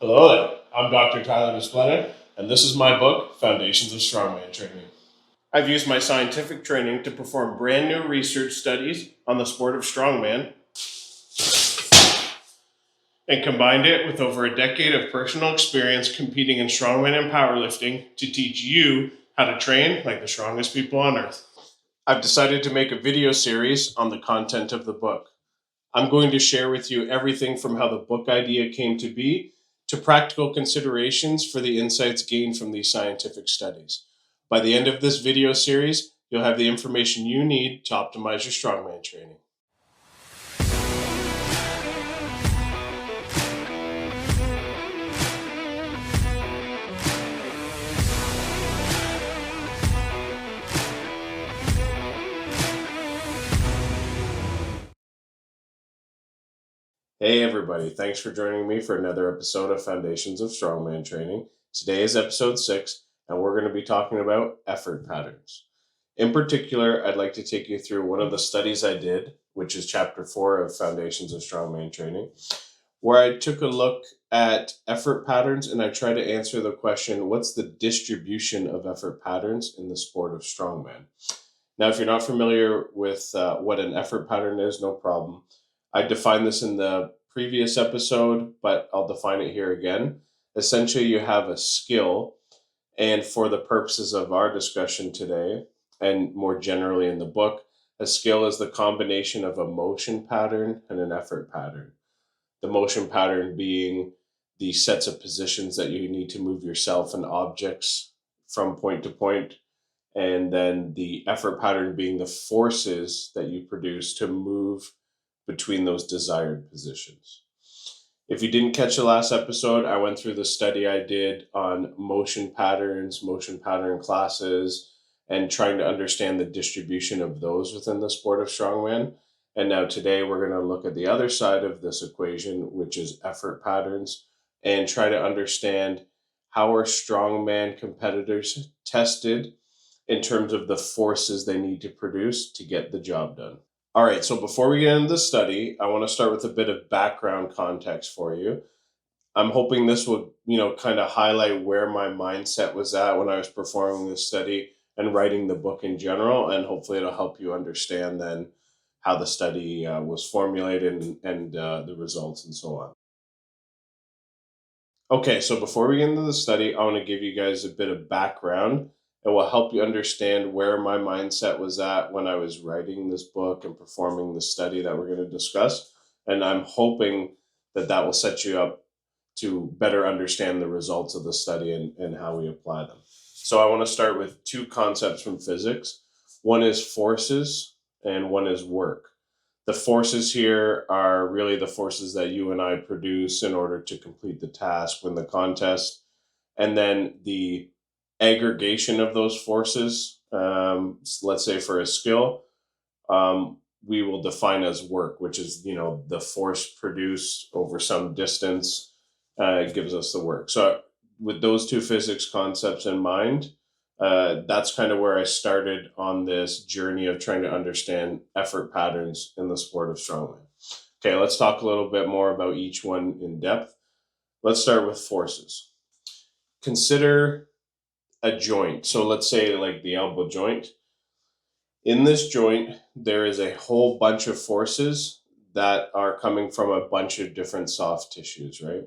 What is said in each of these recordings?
Hello there, I'm Dr. Tyler Desplender, and this is my book, Foundations of Strongman Training. I've used my scientific training to perform brand new research studies on the sport of strongman and combined it with over a decade of personal experience competing in strongman and powerlifting to teach you how to train like the strongest people on earth. I've decided to make a video series on the content of the book. I'm going to share with you everything from how the book idea came to be to practical considerations for the insights gained from these scientific studies. By the end of this video series, you'll have the information you need to optimize your strongman training. Hey everybody, thanks for joining me for another episode of Foundations of Strongman Training. Today is episode 6, and we're going to be talking about effort patterns. In particular, I'd like to take you through one of the studies I did, which is chapter 4 of Foundations of Strongman Training, where I took a look at effort patterns and I tried to answer the question, what's the distribution of effort patterns in the sport of strongman? Now, if you're not familiar with what an effort pattern is, no problem. I defined this in the previous episode, but I'll define it here again. Essentially, you have a skill, and for the purposes of our discussion today, and more generally in the book, a skill is the combination of a motion pattern and an effort pattern. The motion pattern being the sets of positions that you need to move yourself and objects from point to point, and then the effort pattern being the forces that you produce to move between those desired positions. If you didn't catch the last episode, I went through the study I did on motion patterns, motion pattern classes, and trying to understand the distribution of those within the sport of strongman. And now today we're going to look at the other side of this equation, which is effort patterns, and try to understand how are strongman competitors tested in terms of the forces they need to produce to get the job done. All right, so before we get into the study, I want to start with a bit of background context for you. I'm hoping this will, kind of highlight where my mindset was at when I was performing this study and writing the book in general, and hopefully it'll help you understand then how the study was formulated and the results and so on. Okay, so before we get into the study, I want to give you guys a bit of background. It will help you understand where my mindset was at when I was writing this book and performing the study that we're going to discuss. And I'm hoping that that will set you up to better understand the results of the study and how we apply them. So I want to start with two concepts from physics. One is forces and one is work. The forces here are really the forces that you and I produce in order to complete the task, win the contest. And then the aggregation of those forces, let's say for a skill, we will define as work, which is, the force produced over some distance gives us the work. So with those two physics concepts in mind, that's kind of where I started on this journey of trying to understand effort patterns in the sport of strongman. Okay, let's talk a little bit more about each one in depth. Let's start with forces. Consider a joint. So let's say like the elbow joint. In this joint, there is a whole bunch of forces that are coming from a bunch of different soft tissues, right?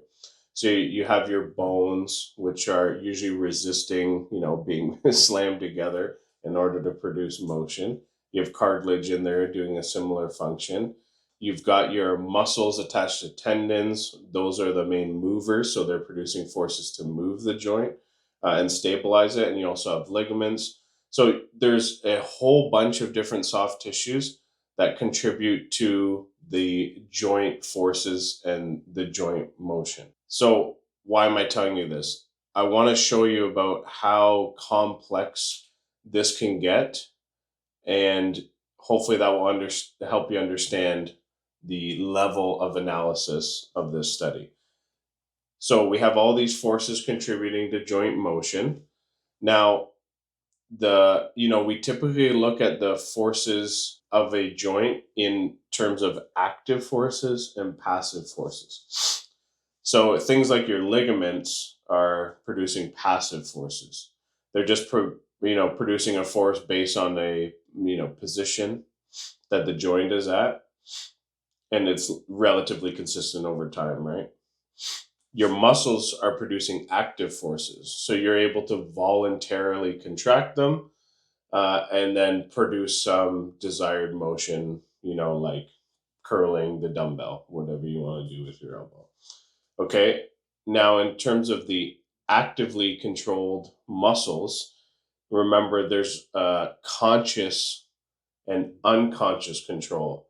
So you have your bones, which are usually resisting, being slammed together in order to produce motion. You have cartilage in there doing a similar function. You've got your muscles attached to tendons. Those are the main movers, so they're producing forces to move the joint and stabilize it. And you also have ligaments. So there's a whole bunch of different soft tissues that contribute to the joint forces and the joint motion. So why am I telling you this? I want to show you about how complex this can get, and hopefully that will help you understand the level of analysis of this study. So we have all these forces contributing to joint motion. Now, we typically look at the forces of a joint in terms of active forces and passive forces. So things like your ligaments are producing passive forces. They're just producing a force based on a position that the joint is at, and it's relatively consistent over time, right? Your muscles are producing active forces, so you're able to voluntarily contract them, and then produce some desired motion, like curling the dumbbell, whatever you want to do with your elbow. Okay. Now, in terms of the actively controlled muscles, remember there's conscious and unconscious control.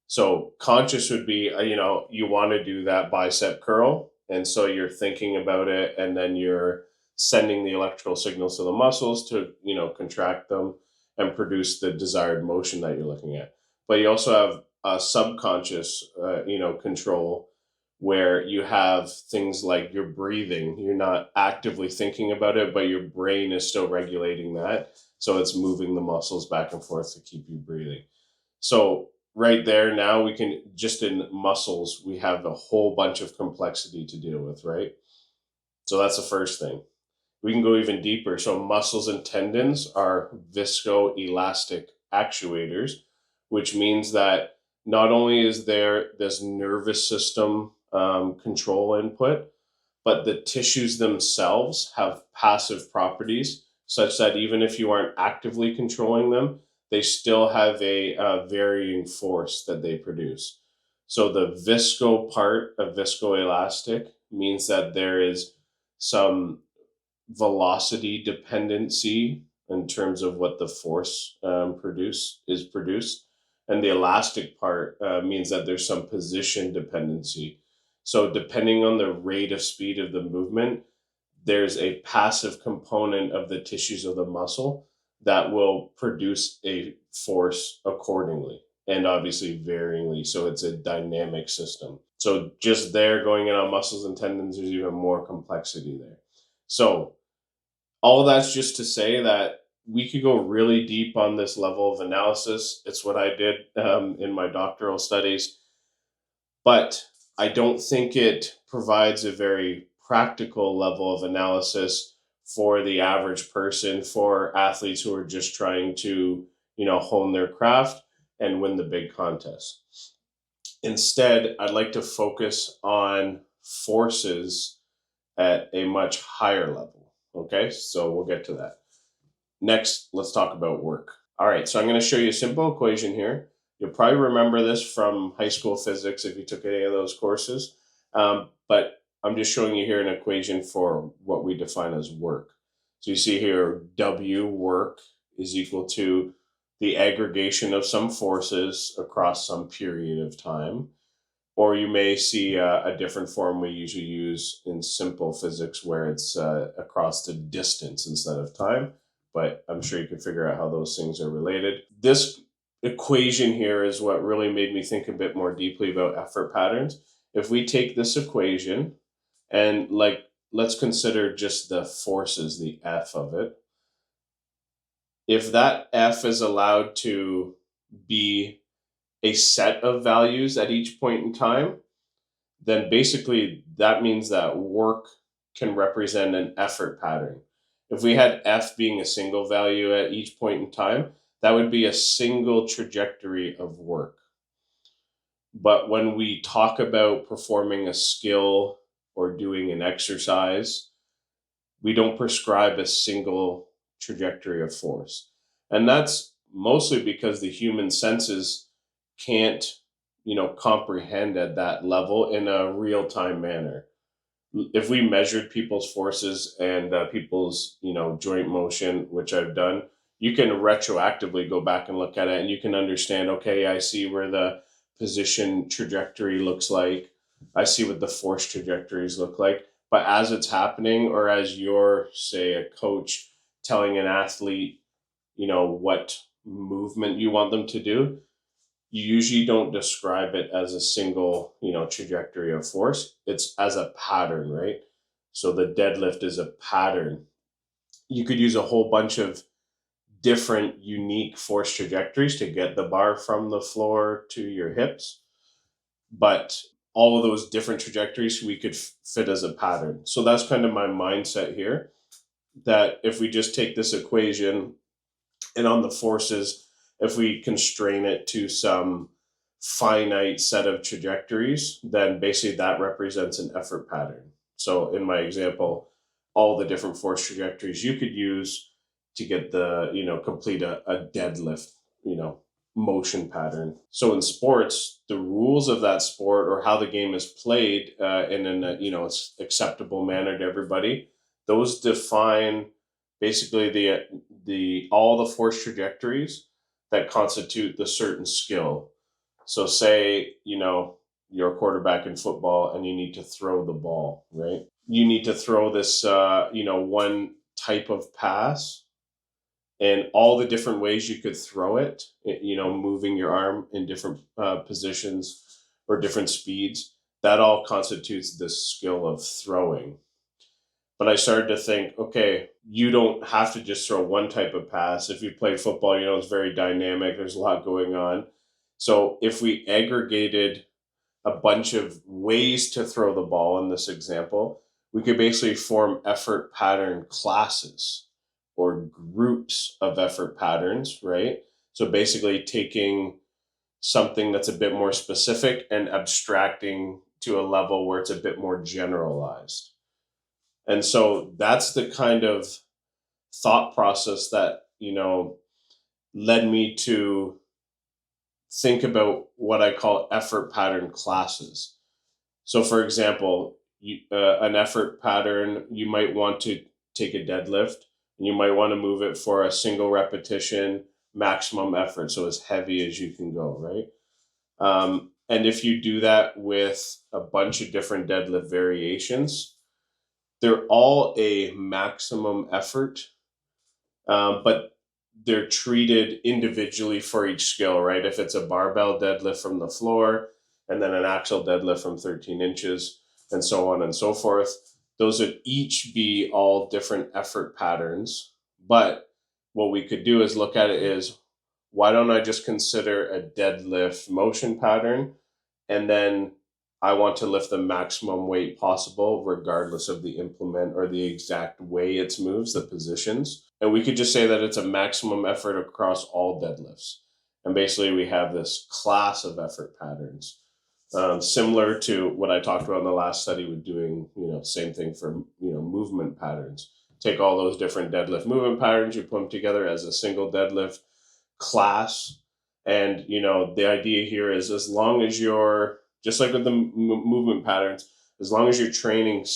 So, conscious would be, you want to do that bicep curl. And so you're thinking about it, and then you're sending the electrical signals to the muscles to, contract them and produce the desired motion that you're looking at. But you also have a subconscious, control, where you have things like your breathing. You're not actively thinking about it, but your brain is still regulating that. So it's moving the muscles back and forth to keep you breathing. So right there, now we can just in muscles, we have a whole bunch of complexity to deal with, right? So that's the first thing. We can go even deeper. So muscles and tendons are viscoelastic actuators, which means that not only is there this nervous system control input, but the tissues themselves have passive properties such that even if you aren't actively controlling them, they still have a varying force that they produce. So the visco part of viscoelastic means that there is some velocity dependency in terms of what the force produced, and the elastic part means that there's some position dependency. So depending on the rate of speed of the movement, there's a passive component of the tissues of the muscle that will produce a force accordingly, and obviously varyingly. So it's a dynamic system. So just there, going in on muscles and tendons, there's even more complexity there. So all of that's just to say that we could go really deep on this level of analysis. It's what I did in my doctoral studies, but I don't think it provides a very practical level of analysis for the average person, for athletes who are just trying to, hone their craft and win the big contest. Instead, I'd like to focus on forces at a much higher level. Okay, so we'll get to that. Next, let's talk about work. All right, so I'm going to show you a simple equation here. You'll probably remember this from high school physics if you took any of those courses. But I'm just showing you here an equation for what we define as work. So you see here, W work is equal to the aggregation of some forces across some period of time. Or you may see a different form we usually use in simple physics where it's across the distance instead of time. But I'm sure you can figure out how those things are related. This equation here is what really made me think a bit more deeply about effort patterns. If we take this equation and let's consider just the forces, the F of it. If that F is allowed to be a set of values at each point in time, then basically that means that work can represent an effort pattern. If we had F being a single value at each point in time, that would be a single trajectory of work. But when we talk about performing a skill or doing an exercise, we don't prescribe a single trajectory of force. And that's mostly because the human senses can't, comprehend at that level in a real time manner. If we measured people's forces and people's, joint motion, which I've done, you can retroactively go back and look at it and you can understand, okay, I see where the position trajectory looks like. I see what the force trajectories look like. But as it's happening, or as you're, say, a coach telling an athlete, what movement you want them to do, you usually don't describe it as a single, trajectory of force. It's as a pattern, right? So the deadlift is a pattern. You could use a whole bunch of different unique force trajectories to get the bar from the floor to your hips. But all of those different trajectories we could fit as a pattern. So that's kind of my mindset here, that if we just take this equation and on the forces, if we constrain it to some finite set of trajectories, then basically that represents an effort pattern. So in my example, all the different force trajectories you could use to get the, complete a deadlift, motion pattern. So in sports, the rules of that sport, or how the game is played in an acceptable manner to everybody, those define basically the all the force trajectories that constitute the certain skill. So say, you're a quarterback in football and you need to throw the ball, right? You need to throw this, one type of pass, and all the different ways you could throw it, moving your arm in different positions or different speeds, that all constitutes this skill of throwing. But I started to think, okay, you don't have to just throw one type of pass. If you played football, it's very dynamic. There's a lot going on. So if we aggregated a bunch of ways to throw the ball in this example, we could basically form effort pattern classes or groups of effort patterns, right? So basically taking something that's a bit more specific and abstracting to a level where it's a bit more generalized. And so that's the kind of thought process that, led me to think about what I call effort pattern classes. So, for example, an effort pattern, you might want to take a deadlift and you might want to move it for a single repetition, maximum effort, so as heavy as you can go, right? And if you do that with a bunch of different deadlift variations, they're all a maximum effort, but they're treated individually for each skill, right? If it's a barbell deadlift from the floor and then an axle deadlift from 13 inches and so on and so forth, those would each be all different effort patterns. But what we could do is look at it is, why don't I just consider a deadlift motion pattern, and then I want to lift the maximum weight possible, regardless of the implement or the exact way it moves, the positions. And we could just say that it's a maximum effort across all deadlifts. And basically, we have this class of effort patterns, similar to what I talked about in the last study with doing, same thing for, movement patterns. Take all those different deadlift movement patterns, you put them together as a single deadlift class. And, the idea here is, as long as you're, just like with the movement patterns, as long as you're training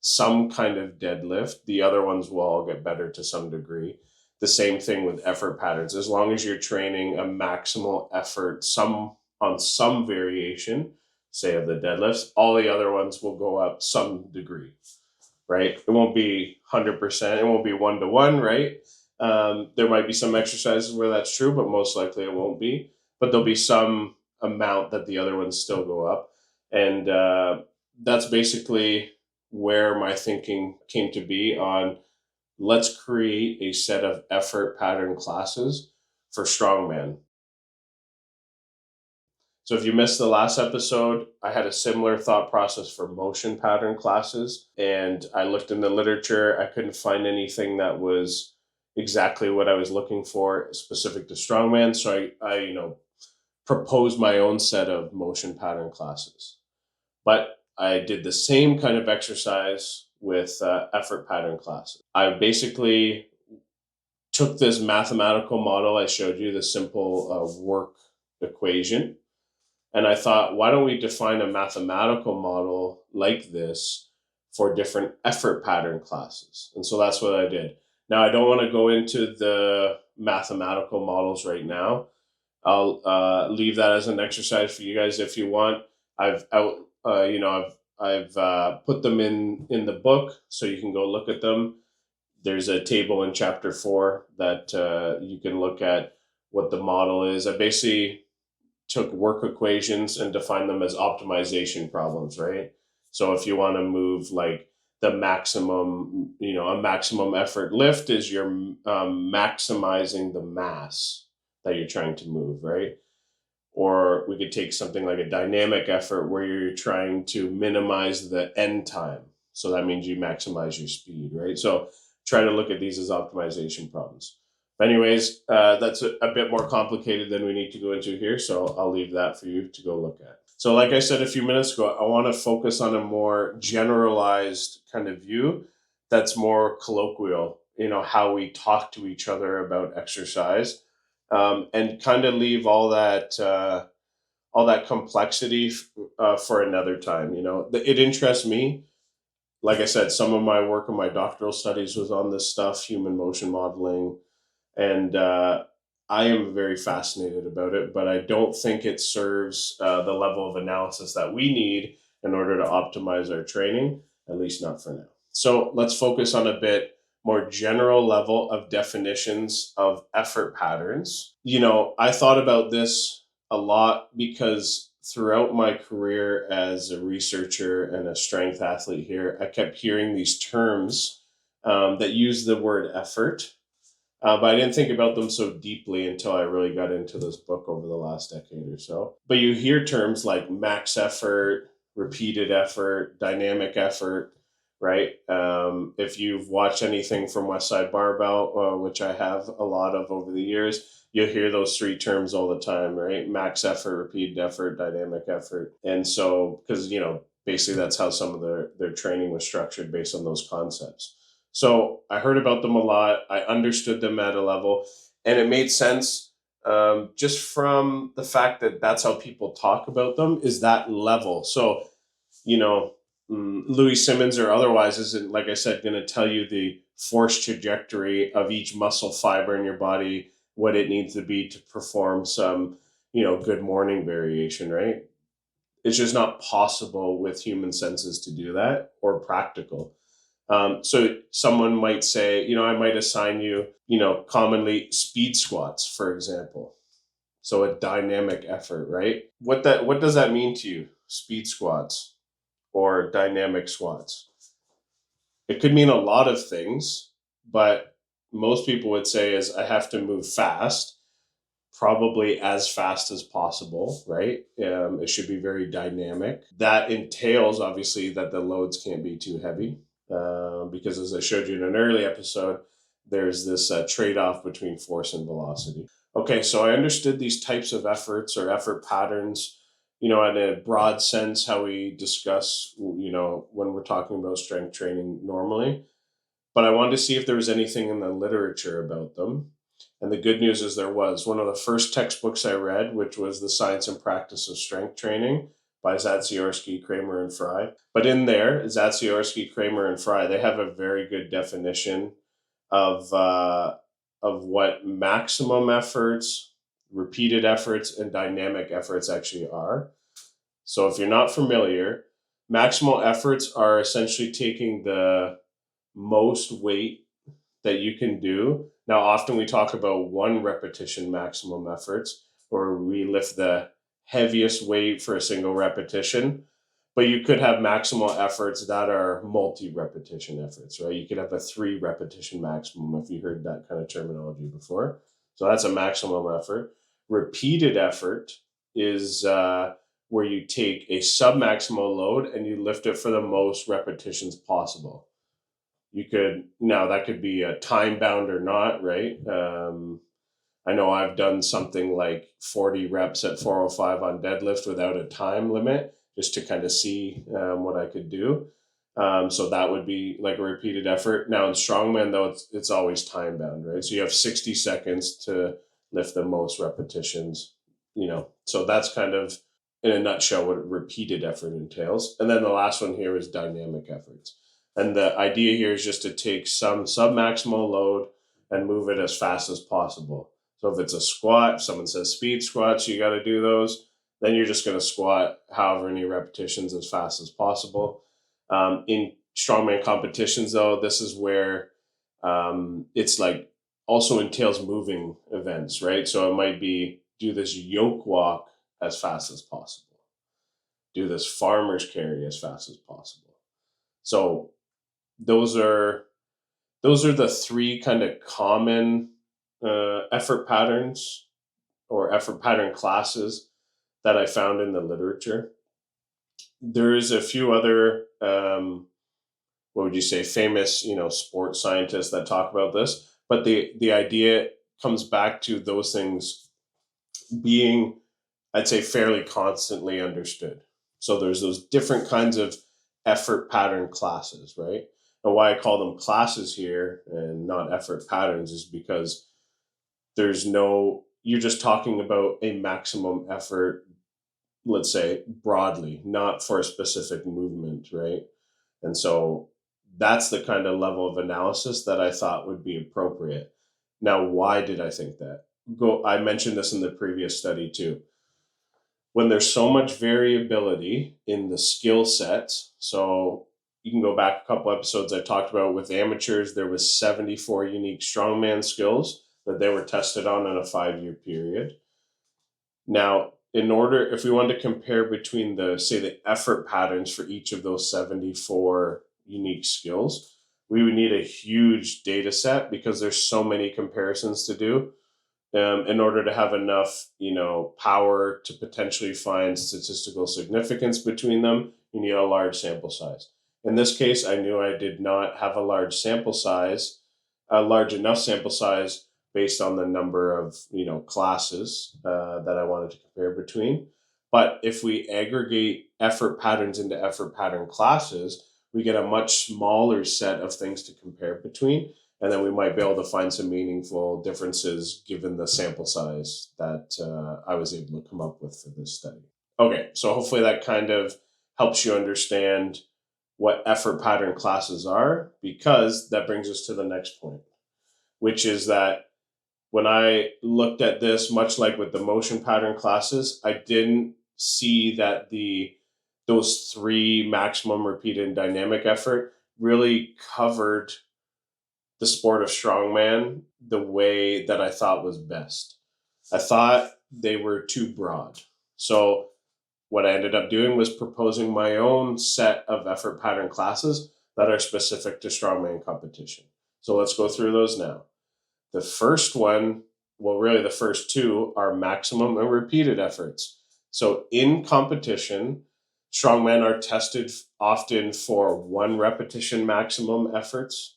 some kind of deadlift, the other ones will all get better to some degree. The same thing with effort patterns. As long as you're training a maximal effort, on some variation, say of the deadlifts, all the other ones will go up some degree, right? It won't be 100%. It won't be 1-to-1, right? There might be some exercises where that's true, but most likely it won't be. But there'll be some amount that the other ones still go up. And that's basically where my thinking came to be on, let's create a set of effort pattern classes for strongman. So if you missed the last episode, I had a similar thought process for motion pattern classes. And I looked in the literature. I couldn't find anything that was exactly what I was looking for specific to strongman. So I proposed my own set of motion pattern classes. But I did the same kind of exercise with effort pattern classes. I basically took this mathematical model I showed you, the simple work equation, and I thought, why don't we define a mathematical model like this for different effort pattern classes? And so that's what I did. Now, I don't want to go into the mathematical models right now. I'll leave that as an exercise for you guys if you want. I've put them in the book, so you can go look at them. There's a table in chapter 4 that you can look at what the model is. I basically took work equations and defined them as optimization problems, right? So if you want to move like the maximum, a maximum effort lift is you're maximizing the mass that you're trying to move, right? Or we could take something like a dynamic effort where you're trying to minimize the end time. So that means you maximize your speed, right? So try to look at these as optimization problems. But anyways, that's a bit more complicated than we need to go into here. So I'll leave that for you to go look at. So like I said a few minutes ago, I want to focus on a more generalized kind of view that's more colloquial, how we talk to each other about exercise, and kind of leave all that complexity for another time. It interests me. Like I said, some of my work in my doctoral studies was on this stuff, human motion modeling, and I am very fascinated about it. But I don't think it serves the level of analysis that we need in order to optimize our training, at least not for now. So let's focus on a bit more general level of definitions of effort patterns. I thought about this a lot because throughout my career as a researcher and a strength athlete here, I kept hearing these terms that use the word effort, but I didn't think about them so deeply until I really got into this book over the last decade or so. But you hear terms like max effort, repeated effort, dynamic effort, right? If you've watched anything from Westside Barbell, which I have a lot of over the years, you'll hear those three terms all the time, right? Max effort, repeated effort, dynamic effort. And so, because, basically that's how some of their training was structured based on those concepts. So I heard about them a lot. I understood them at a level, and it made sense, just from the fact that that's how people talk about them, is that level. So, you know, Louis Simmons or otherwise isn't, like I said, going to tell you the force trajectory of each muscle fiber in your body, what it needs to be to perform some, good morning variation, right? It's just not possible with human senses to do that, or practical. So someone might say, I might assign you, commonly speed squats, for example. So a dynamic effort, right? What does that mean to you? Speed squats or dynamic squats? It could mean a lot of things, but most people would say is I have to move fast, probably as fast as possible, right? It should be very dynamic. That entails, obviously, that the loads can't be too heavy, because as I showed you in an early episode, there's this trade off between force and velocity. Okay, so I understood these types of efforts or effort patterns, in a broad sense, how we discuss, when we're talking about strength training normally. But I wanted to see if there was anything in the literature about them. And the good news is there was. One of the first textbooks I read, which was The Science and Practice of Strength Training by Zatsiorsky, Kramer, and Fry. But in there, Zatsiorsky, Kramer, and Fry, they have a very good definition of what maximum efforts, repeated efforts, and dynamic efforts actually are. So if you're not familiar, maximal efforts are essentially taking the most weight that you can do. Now, often we talk about one repetition maximum efforts, or we lift the heaviest weight for a single repetition. But you could have maximal efforts that are multi-repetition efforts, right? You could have a 3 repetition maximum if you heard that kind of terminology before. So that's a maximum effort. Repeated effort is where you take a submaximal load and you lift it for the most repetitions possible. That could be a time bound or not, right? I know I've done something like 40 reps at 405 on deadlift without a time limit, just to kind of see what I could do. So that would be like a repeated effort. Now in strongman, though, it's always time bound, right? So you have 60 seconds to lift the most repetitions, So that's kind of, in a nutshell, what repeated effort entails. And then the last one here is dynamic efforts. And the idea here is just to take some submaximal load and move it as fast as possible. So if it's a squat, if someone says speed squats, you got to do those. Then you're just going to squat however many repetitions as fast as possible. In strongman competitions, though, this is where it's like also entails moving events, right? So it might be do this yoke walk as fast as possible, do this farmer's carry as fast as possible. So those are the 3 kind of common effort patterns or effort pattern classes that I found in the literature. There's a few other, what would you say, famous, sports scientists that talk about this, but the idea comes back to those things being, I'd say, fairly constantly understood. So there's those different kinds of effort pattern classes, right? And why I call them classes here and not effort patterns is because you're just talking about a maximum effort, let's say broadly, not for a specific movement, right? And so that's the kind of level of analysis that I thought would be appropriate. Now, why did I think that? I mentioned this in the previous study too. When there's so much variability in the skill sets, so you can go back a couple episodes I talked about with amateurs, there was 74 unique strongman skills that they were tested on in a 5-year period. Now, if we wanted to compare between the effort patterns for each of those 74 unique skills, we would need a huge data set because there's so many comparisons to do. In order to have enough, power to potentially find statistical significance between them, you need a large sample size. In this case, I knew I did not have a large enough sample size based on the number of, classes that I wanted to compare between. But if we aggregate effort patterns into effort pattern classes, we get a much smaller set of things to compare between, and then we might be able to find some meaningful differences given the sample size that I was able to come up with for this study. Okay, so hopefully that kind of helps you understand what effort pattern classes are, because that brings us to the next point, which is that when I looked at this, much like with the motion pattern classes, I didn't see that those 3 maximum repeated and dynamic effort really covered the sport of strongman the way that I thought was best. I thought they were too broad. So what I ended up doing was proposing my own set of effort pattern classes that are specific to strongman competition. So let's go through those now. The first one, well, really the first 2 are maximum and repeated efforts. So in competition, strongmen are tested often for 1 repetition maximum efforts,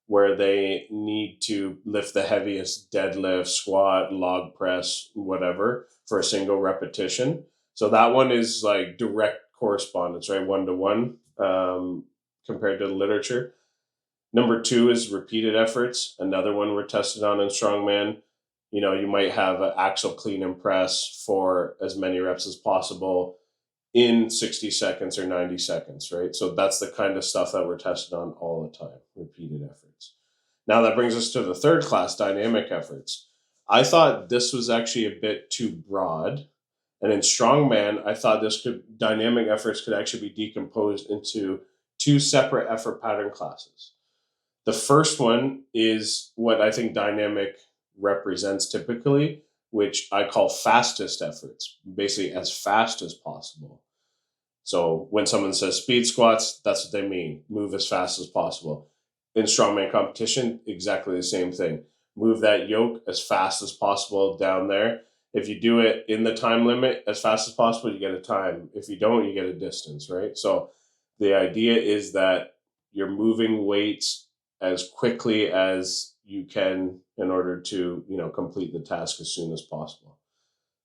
where they need to lift the heaviest deadlift, squat, log press, whatever, for a single repetition. So that one is like direct correspondence, right? 1-to-1 compared to the literature. Number 2 is repeated efforts. Another one we're tested on in strongman. You might have an axle clean and press for as many reps as possible in 60 seconds or 90 seconds, right? So that's the kind of stuff that we're tested on all the time, repeated efforts. Now that brings us to the third class, dynamic efforts. I thought this was actually a bit too broad. And in strongman, I thought dynamic efforts could actually be decomposed into 2 separate effort pattern classes. The first one is what I think dynamic represents typically, which I call fastest efforts, basically as fast as possible. So when someone says speed squats, that's what they mean. Move as fast as possible. In strongman competition, exactly the same thing. Move that yoke as fast as possible down there. If you do it in the time limit as fast as possible, you get a time. If you don't, you get a distance, right? So the idea is that you're moving weights as quickly as you can in order to, complete the task as soon as possible.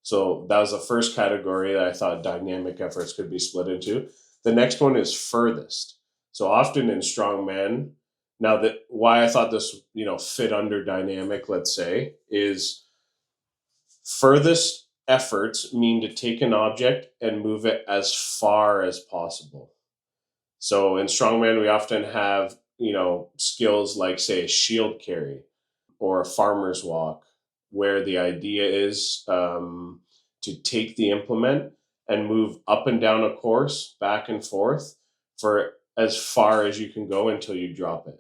So that was the first category that I thought dynamic efforts could be split into. The next one is furthest. So often in strongman, now that why I thought this, fit under dynamic, let's say, is furthest efforts mean to take an object and move it as far as possible. So in strongman, we often have, skills like, say, a shield carry or a farmer's walk, where the idea is to take the implement and move up and down a course, back and forth, for as far as you can go until you drop it.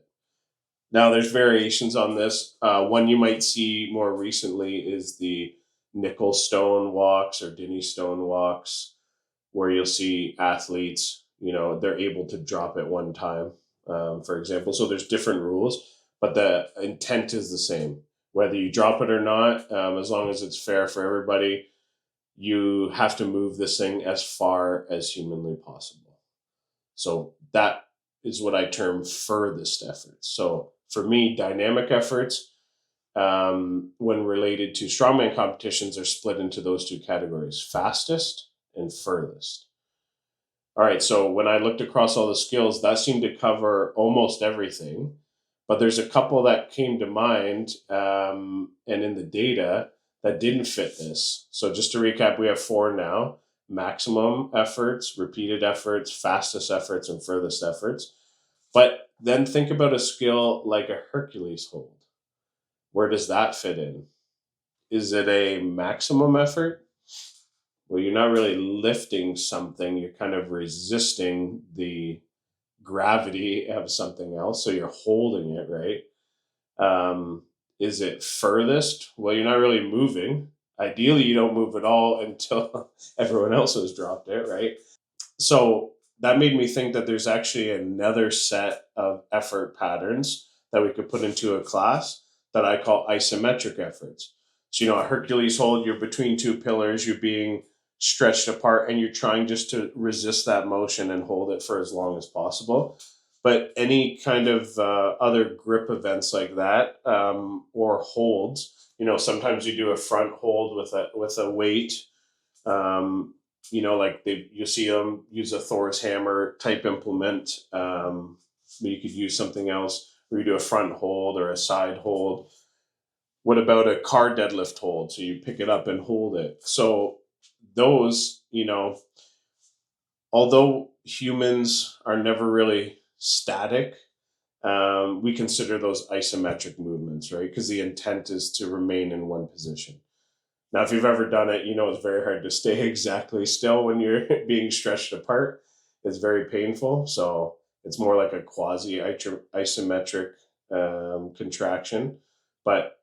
Now, there's variations on this. One you might see more recently is the nickel stone walks or Dinny stone walks, where you'll see athletes, they're able to drop at one time, for example. So there's different rules, but the intent is the same. Whether you drop it or not, as long as it's fair for everybody, you have to move this thing as far as humanly possible. So that is what I term furthest efforts. So for me, dynamic efforts, when related to strongman competitions, are split into those two categories: fastest and furthest. All right, so when I looked across all the skills, that seemed to cover almost everything. But there's a couple that came to mind, and in the data, that didn't fit this. So just to recap, we have four now: maximum efforts, repeated efforts, fastest efforts, and furthest efforts. But then think about a skill like a Hercules hold. Where does that fit in? Is it a maximum effort? Well, you're not really lifting something, you're kind of resisting the gravity of something else. So you're holding it, right? Is it furthest? Well, you're not really moving. Ideally, you don't move at all until everyone else has dropped it, right? So that made me think that there's actually another set of effort patterns that we could put into a class that I call isometric efforts. So, a Hercules hold, you're between two pillars, you're being stretched apart, and you're trying just to resist that motion and hold it for as long as possible. But any kind of other grip events like that, or holds, sometimes you do a front hold with a weight. Um, like you see them use a Thor's hammer type implement. But you could use something else where you do a front hold or a side hold. What about a car deadlift hold? So you pick it up and hold it. So those, although humans are never really static, we consider those isometric movements, right? Because the intent is to remain in one position. Now, if you've ever done it, it's very hard to stay exactly still when you're being stretched apart. It's very painful. So it's more like a quasi isometric contraction. But,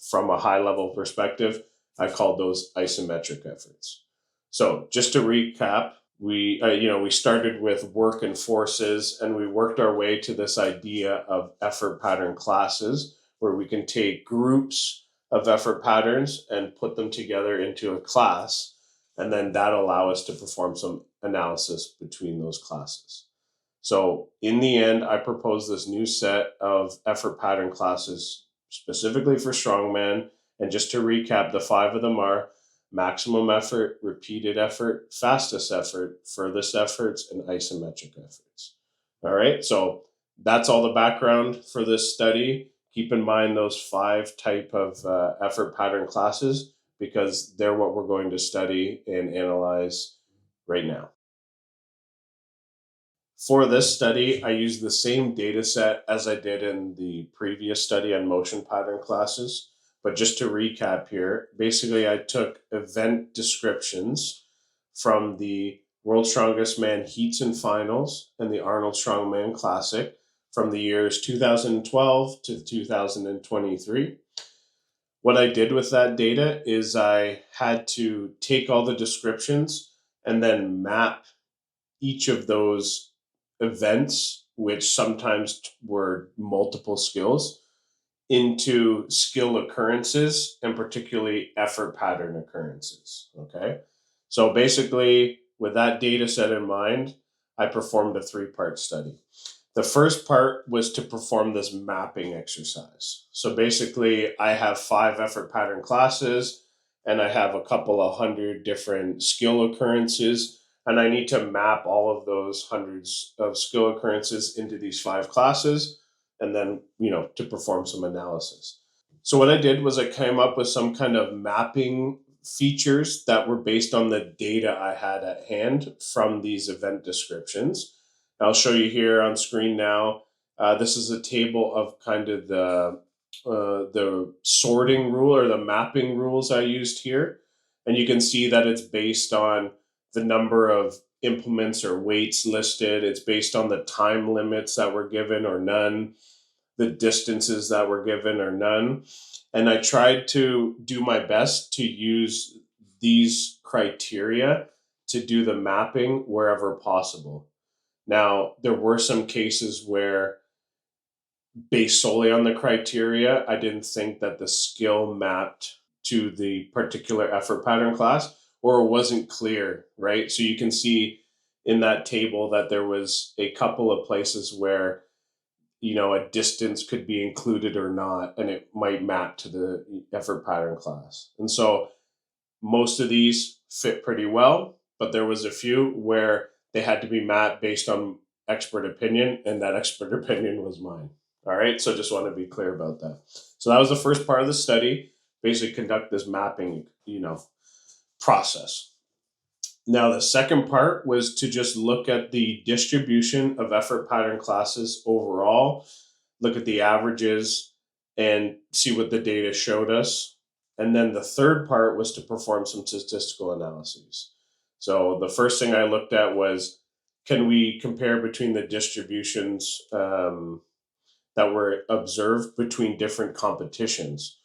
from a high level perspective, I call those isometric efforts. So just to recap, we started with work and forces, and we worked our way to this idea of effort pattern classes, where we can take groups of effort patterns and put them together into a class, and then that allow us to perform some analysis between those classes. So in the end, I propose this new set of effort pattern classes specifically for strongman. And just to recap, the five of them are maximum effort, repeated effort, fastest effort, furthest efforts, and isometric efforts. All right, so that's all the background for this study. Keep in mind those five type of effort pattern classes, because they're what we're going to study and analyze right now. For this study, I used the same data set as I did in the previous study on motion pattern classes. But just to recap here, basically I took event descriptions from the World Strongest Man Heats and Finals and the Arnold Strongman Classic from the years 2012 to 2023. What I did with that data is I had to take all the descriptions and then map each of those events, which sometimes were multiple skills, into skill occurrences, and particularly effort pattern occurrences. Okay. So basically, with that data set in mind, I performed a three-part study. The first part was to perform this mapping exercise. So basically, I have 5 effort pattern classes, and I have a couple of hundred different skill occurrences, and I need to map all of those hundreds of skill occurrences into these 5 classes, and then, to perform some analysis. So what I did was I came up with some kind of mapping features that were based on the data I had at hand from these event descriptions. I'll show you here on screen now. This is a table of kind of the sorting rule or the mapping rules I used here. And you can see that it's based on the number of implements or weights listed. It's based on the time limits that were given or none, the distances that were given or none. And I tried to do my best to use these criteria to do the mapping wherever possible. Now, there were some cases where, based solely on the criteria, I didn't think that the skill mapped to the particular effort pattern class, or it wasn't clear, right? So you can see in that table that there was a couple of places where a distance could be included or not, and it might map to the effort pattern class. And so most of these fit pretty well, but there was a few where they had to be mapped based on expert opinion, and that expert opinion was mine. All right, so just want to be clear about that. So that was the first part of the study, basically conduct this mapping, process. Now, the second part was to just look at the distribution of effort pattern classes overall, look at the averages, and see what the data showed us. And then the third part was to perform some statistical analyses. So the first thing I looked at was, can we compare between the distributions that were observed between different competitions?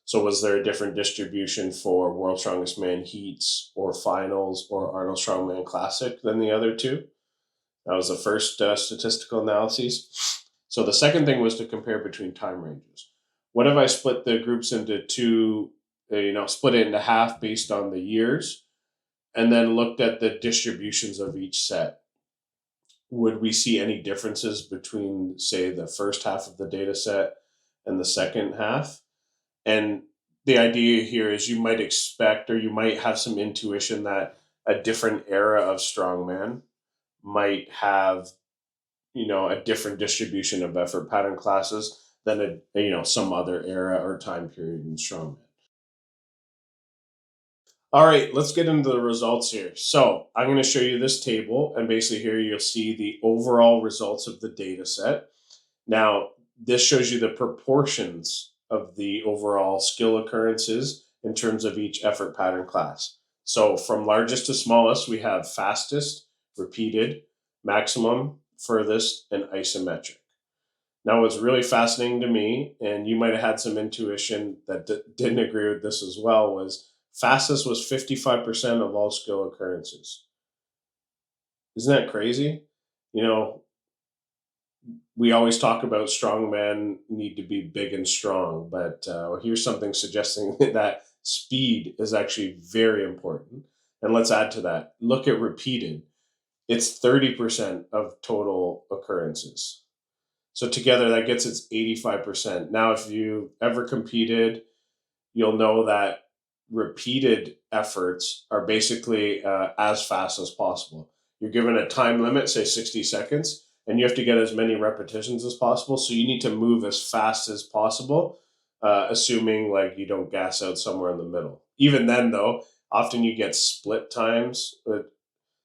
So was there a different distribution for World Strongest Man heats or finals or Arnold Strongman Classic than the other two? That was the first statistical analysis. So the second thing was to compare between time ranges. What if I split the groups into two, split it into half based on the years, and then looked at the distributions of each set? Would we see any differences between, say, the first half of the data set and the second half? And the idea here is you might expect, or you might have some intuition that a different era of strongman might have, a different distribution of effort pattern classes than some other era or time period in strongman. All right, let's get into the results here. So I'm going to show you this table, and basically here you'll see the overall results of the data set. Now, this shows you the proportions of the overall skill occurrences in terms of each effort pattern class. So from largest to smallest, we have fastest, repeated, maximum, furthest, and isometric. Now, what's really fascinating to me, and you might have had some intuition that didn't agree with this as well, was fastest was 55% of all skill occurrences. Isn't that crazy? You know, we always talk about strong men need to be big and strong, but here's something suggesting that speed is actually very important. And let's add to that. Look at repeated. It's 30% of total occurrences. So together that gets its 85%. Now, if you ever competed, you'll know that repeated efforts are basically as fast as possible. You're given a time limit, say 60 seconds, and you have to get as many repetitions as possible. So you need to move as fast as possible, assuming like you don't gas out somewhere in the middle. Even then, though, often you get split times.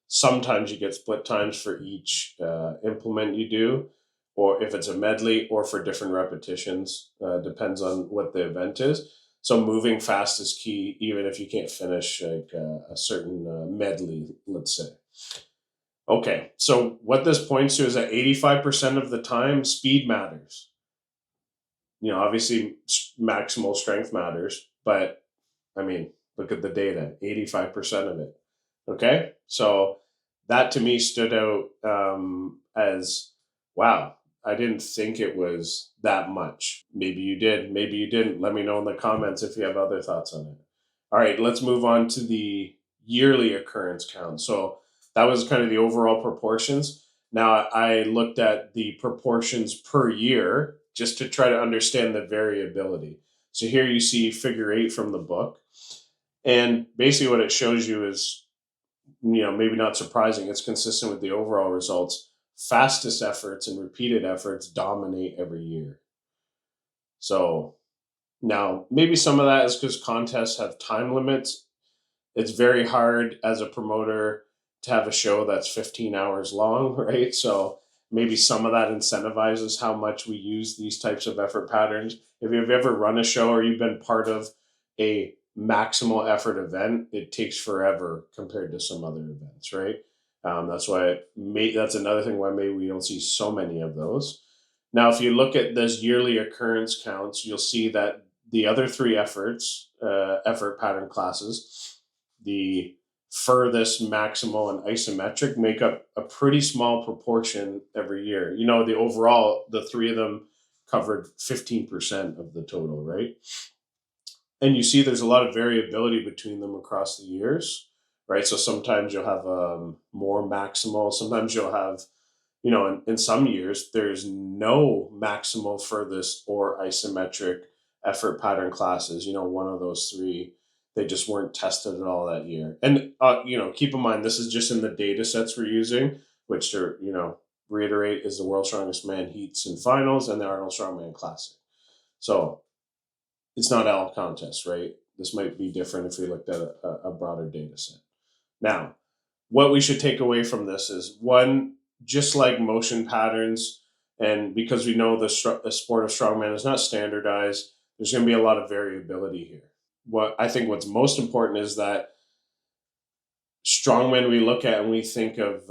Sometimes you get split times for each implement you do, or if it's a medley, or for different repetitions. Depends on what the event is. So moving fast is key, even if you can't finish like a certain medley, let's say. Okay, so what this points to is that 85% of the time, speed matters. Obviously, maximal strength matters, but I mean, look at the data, 85% of it. Okay, so that to me stood out as wow, I didn't think it was that much. Maybe you did, maybe you didn't. Let me know in the comments if you have other thoughts on it. All right, let's move on to the yearly occurrence count. So that was kind of the overall proportions. Now I looked at the proportions per year just to try to understand the variability. So here you see figure 8 from the book. And basically what it shows you is, maybe not surprising, it's consistent with the overall results. Fastest efforts and repeated efforts dominate every year. So now maybe some of that is because contests have time limits. It's very hard as a promoter to have a show that's 15 hours long, right? So maybe some of that incentivizes how much we use these types of effort patterns. If you've ever run a show or you've been part of a maximal effort event, it takes forever compared to some other events, right? That's another thing why maybe we don't see so many of those. Now, if you look at this yearly occurrence counts, you'll see that the other three effort pattern classes, the furthest, maximal, and isometric, make up a pretty small proportion every year. The three of them covered 15% of the total, right? And you see there's a lot of variability between them across the years. right? So sometimes you'll have more maximal, sometimes you'll have, you know, in some years, there's no maximal furthest or isometric effort pattern classes, you know, one of those three. They just weren't tested at all that year. And, you know, keep in mind, this is just in the data sets we're using, which are, you know, reiterate is the World's Strongest Man heats and finals and the Arnold Strongman Classic. So it's not all contests, right? This might be different if we looked at a broader data set. Now, what we should take away from this is one, just like motion patterns, and because we know the sport of strongman is not standardized, there's going to be a lot of variability here. What I think what's most important is that strongmen we look at and we think of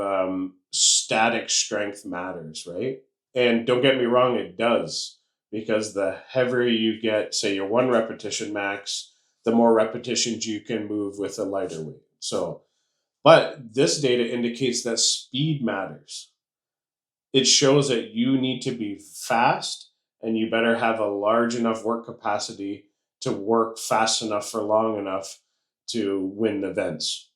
static strength matters, right? And don't get me wrong, it does, because the heavier you get, say your one repetition max, the more repetitions you can move with a lighter weight. So but this data indicates that speed matters. It shows that you need to be fast and you better have a large enough work capacity to work fast enough for long enough to win events.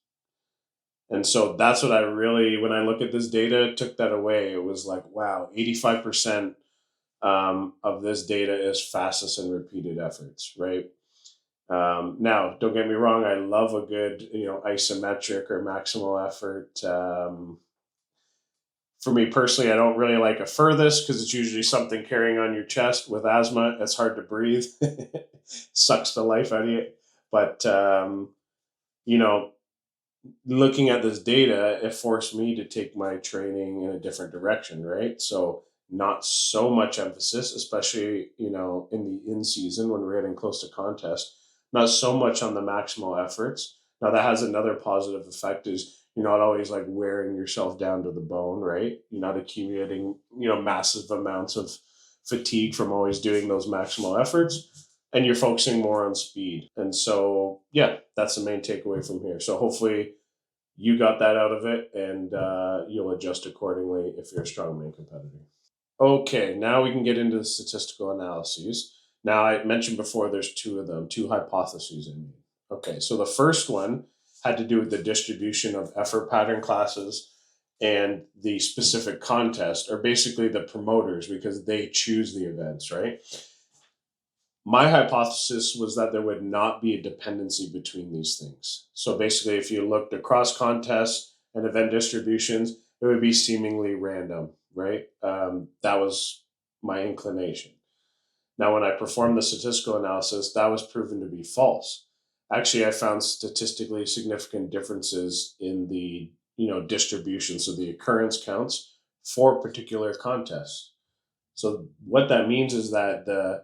And so that's what I really, when I look at this data, took that away. It was like, wow, 85% of this data is fastest and repeated efforts, right? Now, don't get me wrong. I love a good, you know, isometric or maximal effort. For me personally, I don't really like a furthest because it's usually something carrying on your chest. With asthma, it's hard to breathe. Sucks the life out of you. But you know, looking at this data, it forced me to take my training in a different direction, right? So not so much emphasis, especially, you know, in the in season when we're getting close to contest, not so much on the maximal efforts. Now that has another positive effect is you're not always like wearing yourself down to the bone, right? You're not accumulating, you know, massive amounts of fatigue from always doing those maximal efforts, and you're focusing more on speed. And so, yeah, that's the main takeaway from here. So hopefully you got that out of it, and you'll adjust accordingly if you're a strongman competitor. Okay, now we can get into the statistical analyses. Now, I mentioned before there's two of them, two hypotheses I made. Okay, so the first one had to do with the distribution of effort pattern classes and the specific contest, or basically the promoters, because they choose the events, right? My hypothesis was that there would not be a dependency between these things. So basically, if you looked across contests and event distributions, it would be seemingly random, right? That was my inclination. Now, when I performed the statistical analysis, that was proven to be false. Actually, I found statistically significant differences in the, you know, distribution, so the occurrence counts for particular contests. So what that means is that the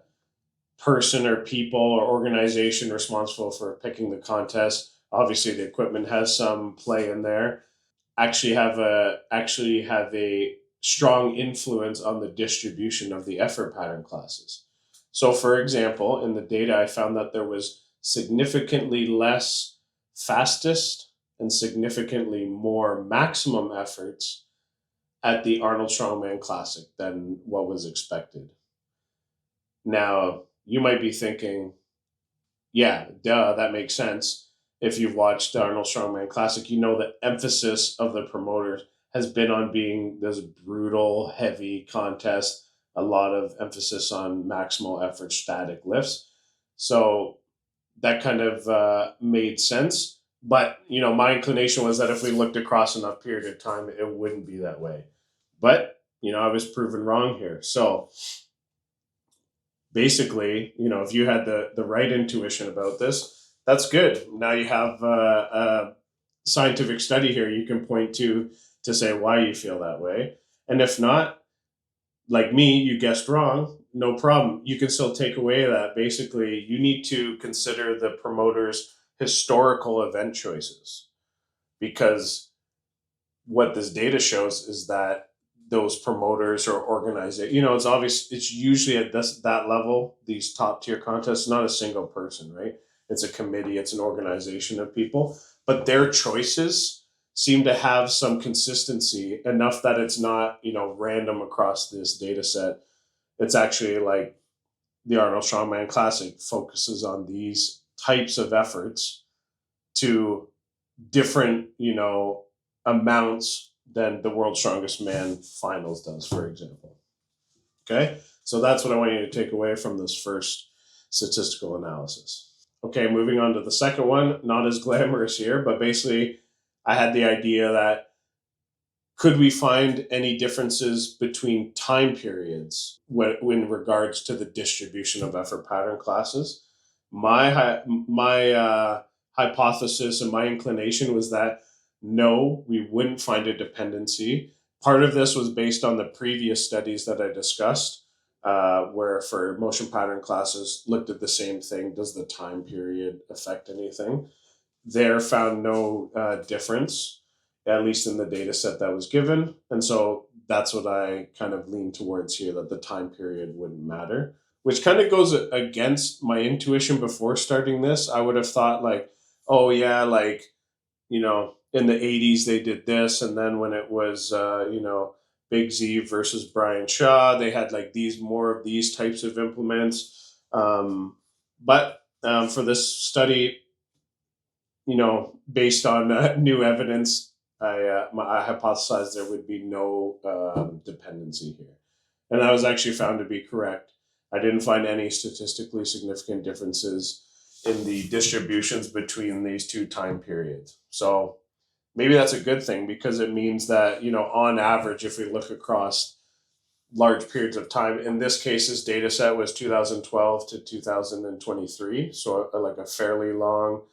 person or people or organization responsible for picking the contest, obviously the equipment has some play in there, actually have a strong influence on the distribution of the effort pattern classes. So for example, in the data I found that there was significantly less fastest and significantly more maximum efforts at the Arnold Strongman Classic than what was expected. Now, you might be thinking, yeah, duh, that makes sense. If you've watched the Arnold Strongman Classic, you know the emphasis of the promoters has been on being this brutal, heavy contest, a lot of emphasis on maximal effort static lifts. So that kind of made sense. But, you know, my inclination was that if we looked across enough period of time, it wouldn't be that way. But, you know, I was proven wrong here. So basically, you know, if you had the right intuition about this, that's good. Now you have a scientific study here you can point to say why you feel that way. And if not, like me, you guessed wrong, no problem. You can still take away that. Basically, you need to consider the promoter's historical event choices, because what this data shows is that those promoters or organizers, you know, it's obvious, it's usually at that level, these top tier contests, not a single person, right? It's a committee, it's an organization of people, but their choices seem to have some consistency enough that it's not, you know, random across this data set. It's actually like the Arnold Strongman Classic focuses on these types of efforts to different, amounts than the World's Strongest Man finals does, for example. Okay, so that's what I want you to take away from this first statistical analysis. Okay, moving on to the second one, not as glamorous here, but basically I had the idea that could we find any differences between time periods in regards to the distribution of effort pattern classes? My hypothesis and my inclination was that no, we wouldn't find a dependency. Part of this was based on the previous studies that I discussed, where for motion pattern classes looked at the same thing. Does the time period affect anything? There found no difference, at least in the data set that was given. And so that's what I kind of lean towards here, that the time period wouldn't matter, which kind of goes against my intuition before starting this. I would have thought, like, oh, yeah, like, in the 80s they did this. And then when it was, Big Z versus Brian Shaw, they had like more of these types of implements. But for this study, based on new evidence, I hypothesized there would be no dependency here. And I was actually found to be correct. I didn't find any statistically significant differences in the distributions between these two time periods. So maybe that's a good thing, because it means that, on average, if we look across large periods of time, in this case, this data set was 2012 to 2023. So like a fairly long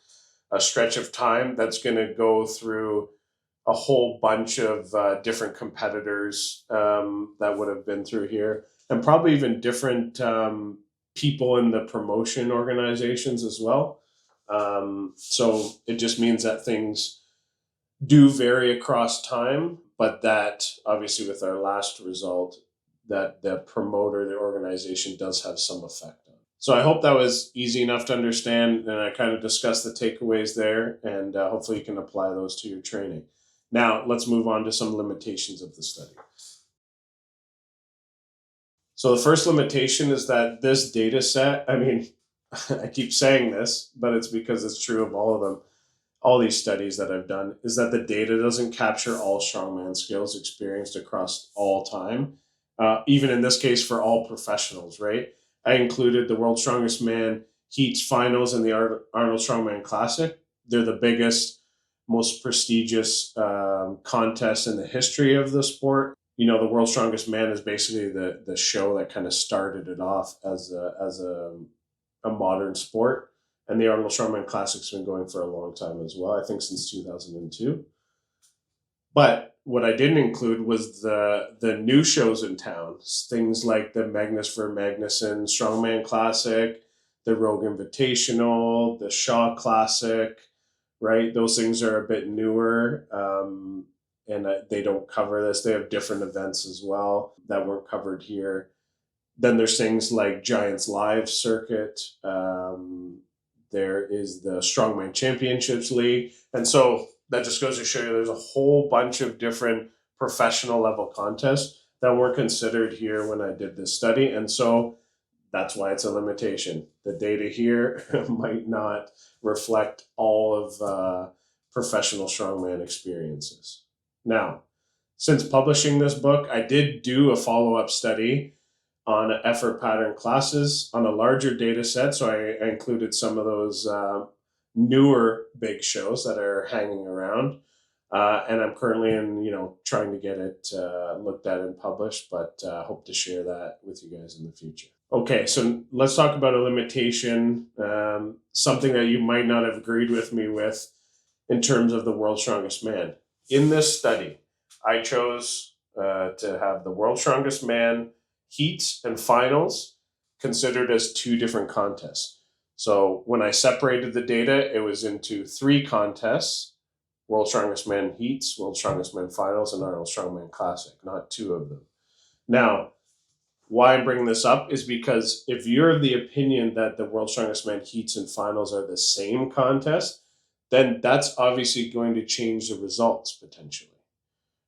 a stretch of time that's going to go through a whole bunch of different competitors that would have been through here, and probably even different people in the promotion organizations as well. So it just means that things do vary across time, but that obviously with our last result, that the promoter, the organization, does have some effect on it. So I hope that was easy enough to understand, and I kind of discussed the takeaways there, and hopefully you can apply those to your training. Now, let's move on to some limitations of the study. So the first limitation is that this data set, I mean, I keep saying this, but it's because it's true of all of them, all these studies that I've done, is that the data doesn't capture all strongman skills experienced across all time, even in this case for all professionals, right? I included the World's Strongest Man Heats finals and the Arnold Strongman Classic. They're the biggest, most prestigious contest in the history of the sport. The World's Strongest Man is basically the show that kind of started it off as a modern sport. And the Arnold Strongman Classic's been going for a long time as well, I think since 2002. But what I didn't include was the new shows in town, things like the Magnus for Magnuson Strongman Classic, the Rogue Invitational, the Shaw Classic, right? Those things are a bit newer, and they don't cover this. They have different events as well that weren't covered here. Then there's things like Giants Live Circuit. There is the Strongman Championships League. And so that just goes to show you there's a whole bunch of different professional level contests that weren't considered here when I did this study. And so that's why it's a limitation. The data here might not reflect all of professional strongman experiences. Now, since publishing this book, I did do a follow-up study on effort pattern classes on a larger data set. So I included some of those newer big shows that are hanging around. And I'm currently trying to get it looked at and published, but hope to share that with you guys in the future. Okay, so let's talk about a limitation, something that you might not have agreed with me with in terms of the World's Strongest Man. In this study, I chose to have the World's Strongest Man heats and finals considered as two different contests. So when I separated the data, it was into three contests: World's Strongest Man Heats, World's Strongest Man Finals, and Arnold Strongman Classic, not two of them. Now, why I'm bringing this up is because if you're of the opinion that the World's Strongest Man Heats and Finals are the same contest, then that's obviously going to change the results potentially,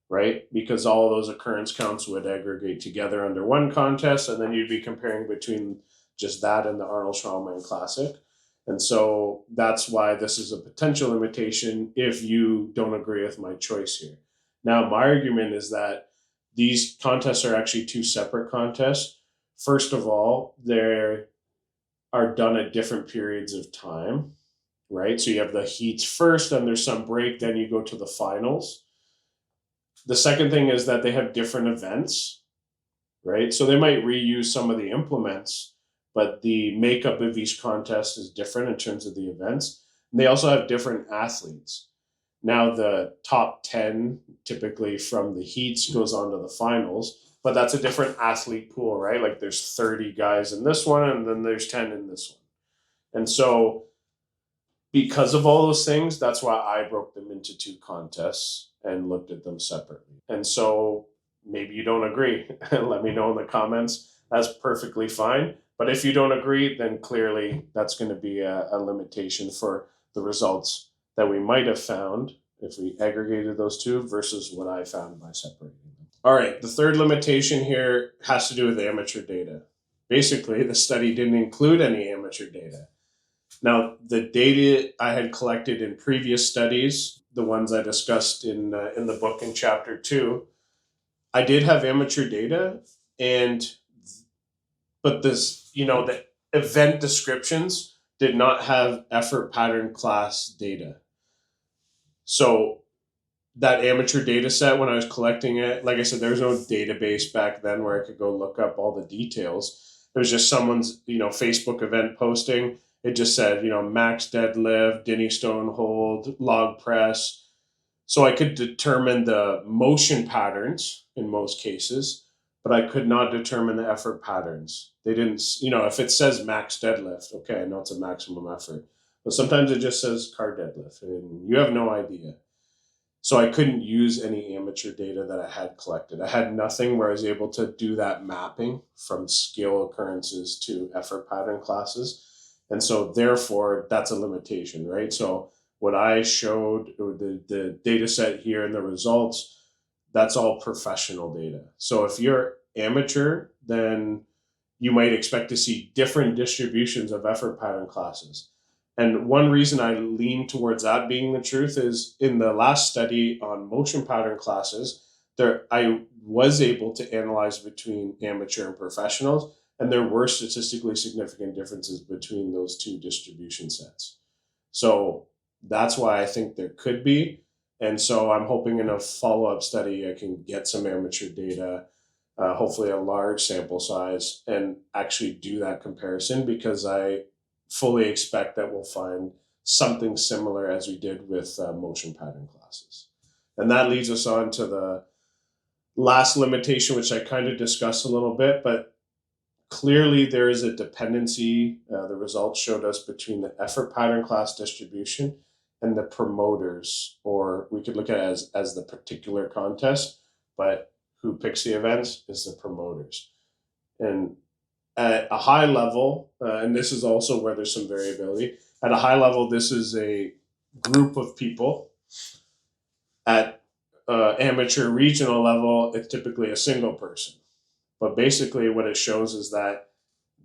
right? Because all of those occurrence counts would aggregate together under one contest, and then you'd be comparing between just that and the Arnold Strongman Classic. And so that's why this is a potential limitation if you don't agree with my choice here. Now, my argument is that these contests are actually two separate contests. First of all, they are done at different periods of time, right? So you have the heats first, then there's some break, then you go to the finals. The second thing is that they have different events, right? So they might reuse some of the implements, but the makeup of each contest is different in terms of the events. And they also have different athletes. Now, the top 10 typically from the heats goes on to the finals, but that's a different athlete pool, right? Like there's 30 guys in this one, and then there's 10 in this one. And so, because of all those things, that's why I broke them into two contests and looked at them separately. And so, maybe you don't agree. Let me know in the comments. That's perfectly fine. But if you don't agree, then clearly that's going to be a limitation for the results that we might have found if we aggregated those two versus what I found by separating them. All right, the third limitation here has to do with amateur data. Basically, the study didn't include any amateur data. Now, the data I had collected in previous studies, the ones I discussed in the book in chapter 2, I did have amateur data, but the event descriptions did not have effort pattern class data. So that amateur data set, when I was collecting it, like I said, there was no database back then where I could go look up all the details. It was just someone's, Facebook event posting. It just said, max deadlift, Dinny stone hold, log press. So I could determine the motion patterns in most cases, but I could not determine the effort patterns. They didn't, if it says max deadlift, okay, I know it's a maximum effort. But sometimes it just says car deadlift, and you have no idea. So I couldn't use any amateur data that I had collected. I had nothing where I was able to do that mapping from skill occurrences to effort pattern classes. And so therefore, that's a limitation, right? So what I showed, or the data set here and the results, that's all professional data. So if you're amateur, then you might expect to see different distributions of effort pattern classes. And one reason I lean towards that being the truth is in the last study on motion pattern classes, I was able to analyze between amateur and professionals, and there were statistically significant differences between those two distribution sets. So that's why I think there could be. And so I'm hoping in a follow-up study I can get some amateur data, hopefully a large sample size, and actually do that comparison, because I fully expect that we'll find something similar as we did with motion pattern classes. And that leads us on to the last limitation, which I kind of discussed a little bit, but clearly there is a dependency, the results showed us, between the effort pattern class distribution and the promoters, or we could look at it as the particular contest, but who picks the events is the promoters. And at a high level, and this is also where there's some variability, at a high level, this is a group of people. At amateur regional level, it's typically a single person. But basically what it shows is that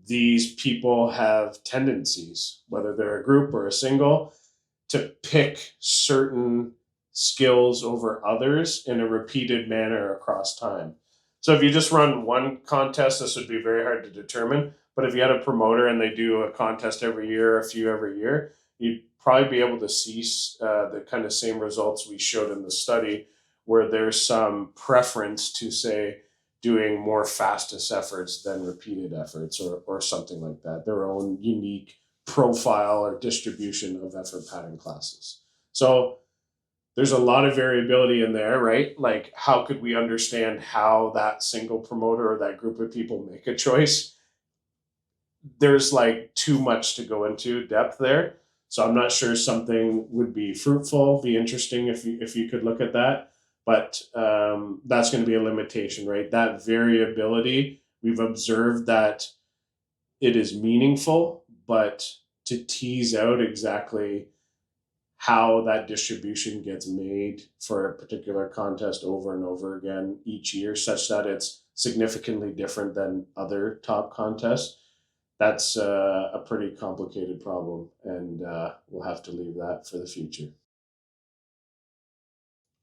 these people have tendencies, whether they're a group or a single, to pick certain skills over others in a repeated manner across time. So if you just run one contest, this would be very hard to determine. But if you had a promoter and they do a contest every year, a few every year, you'd probably be able to see the kind of same results we showed in the study, where there's some preference to, say, doing more fastest efforts than repeated efforts, or something like that, their own unique profile or distribution of effort pattern classes. So there's a lot of variability in there, right? Like, how could we understand how that single promoter or that group of people make a choice? There's like too much to go into depth there. So I'm not sure something would be fruitful, be interesting if you could look at that. But that's going to be a limitation, right? That variability, we've observed that it is meaningful, but to tease out exactly how that distribution gets made for a particular contest over and over again each year, such that it's significantly different than other top contests, that's a pretty complicated problem, and we'll have to leave that for the future.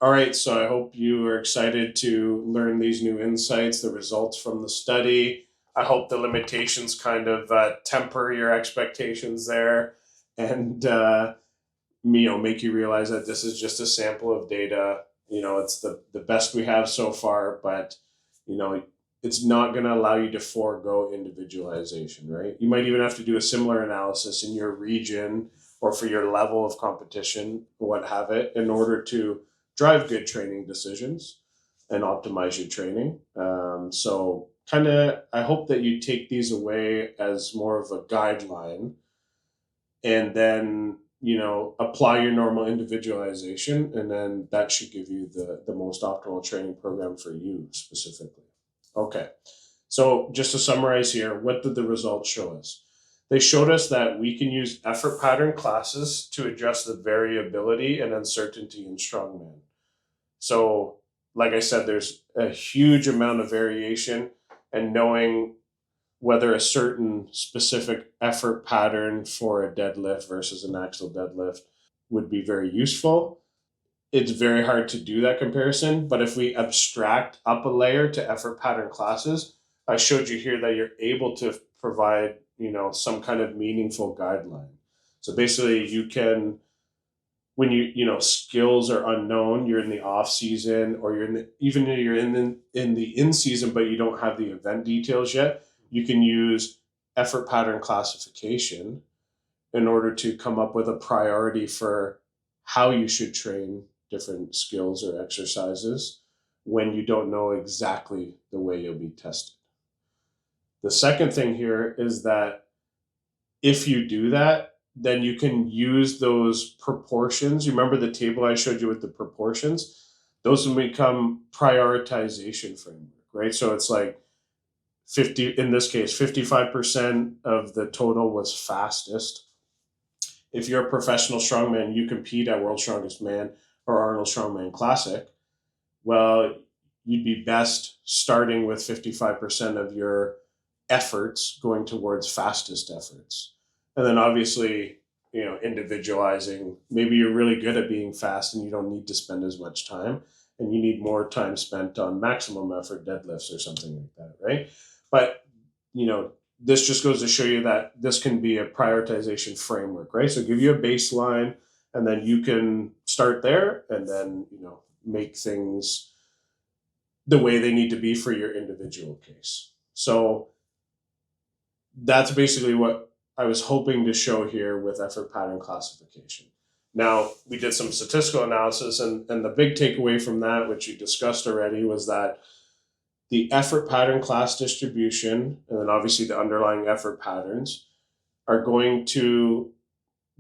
All right, so I hope you are excited to learn these new insights, the results from the study. I hope the limitations kind of temper your expectations there, and make you realize that this is just a sample of data. It's the best we have so far, but you know, it's not going to allow you to forego individualization, right? You might even have to do a similar analysis in your region or for your level of competition, what have it, in order to drive good training decisions and optimize your training. So, kind of, I hope that you take these away as more of a guideline, and then apply your normal individualization, and then that should give you the most optimal training program for you specifically. Okay, so just to summarize here, what did the results show us? They showed us that we can use effort pattern classes to adjust the variability and uncertainty in strongman. So, like I said, there's a huge amount of variation, and knowing whether a certain specific effort pattern for a deadlift versus an axial deadlift would be very useful. It's very hard to do that comparison, but if we abstract up a layer to effort pattern classes, I showed you here that you're able to provide, some kind of meaningful guideline. So basically you can, when skills are unknown, you're in the off season, or even you're in the in season, but you don't have the event details yet, you can use effort pattern classification in order to come up with a priority for how you should train different skills or exercises when you don't know exactly the way you'll be tested. The second thing here is that if you do that, then you can use those proportions. You remember the table I showed you with the proportions? Those will become prioritization framework, right? So it's like 50, in this case, 55% of the total was fastest. If you're a professional strongman, you compete at World's Strongest Man or Arnold Strongman Classic. Well, you'd be best starting with 55% of your efforts going towards fastest efforts. And then obviously, individualizing. Maybe you're really good at being fast and you don't need to spend as much time, and you need more time spent on maximum effort deadlifts or something like that, right? But, this just goes to show you that this can be a prioritization framework, right? So give you a baseline, and then you can start there, and then, make things the way they need to be for your individual case. So that's basically what I was hoping to show here with effort pattern classification. Now, we did some statistical analysis, and the big takeaway from that, which you discussed already, was that the effort pattern class distribution, and then obviously the underlying effort patterns, are going to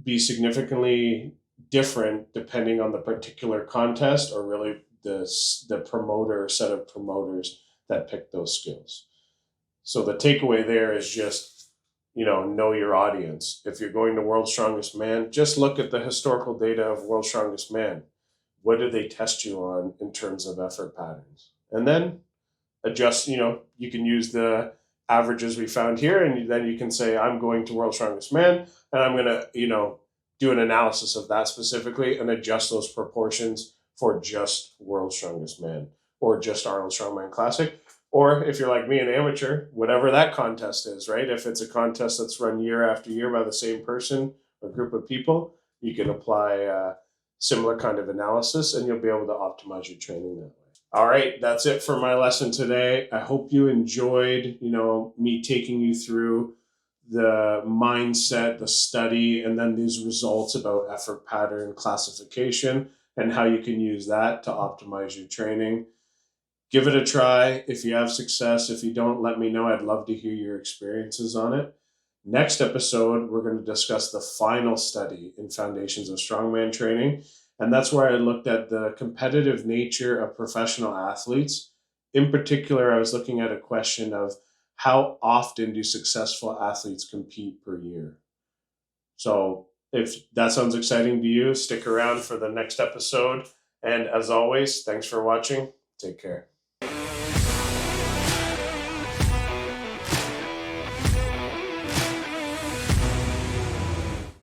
be significantly different depending on the particular contest, or really the promoter set of promoters that pick those skills. So the takeaway there is just, know your audience. If you're going to World's Strongest Man, just look at the historical data of World's Strongest Man. What do they test you on in terms of effort patterns? And then adjust, you can use the averages we found here, and then you can say, I'm going to World's Strongest Man, and I'm going to, do an analysis of that specifically and adjust those proportions for just World's Strongest Man or just Arnold Strongman Classic. Or if you're like me, an amateur, whatever that contest is, right? If it's a contest that's run year after year by the same person or group of people, you can apply a similar kind of analysis, and you'll be able to optimize your training that way. All right, that's it for my lesson today. I hope you enjoyed, me taking you through the mindset, the study, and then these results about effort pattern classification and how you can use that to optimize your training. Give it a try. If you have success, if you don't, let me know. I'd love to hear your experiences on it. Next episode, we're going to discuss the final study in Foundations of Strongman Training. And that's where I looked at the competitive nature of professional athletes. In particular, I was looking at a question of how often do successful athletes compete per year? So if that sounds exciting to you, stick around for the next episode. And as always, thanks for watching. Take care.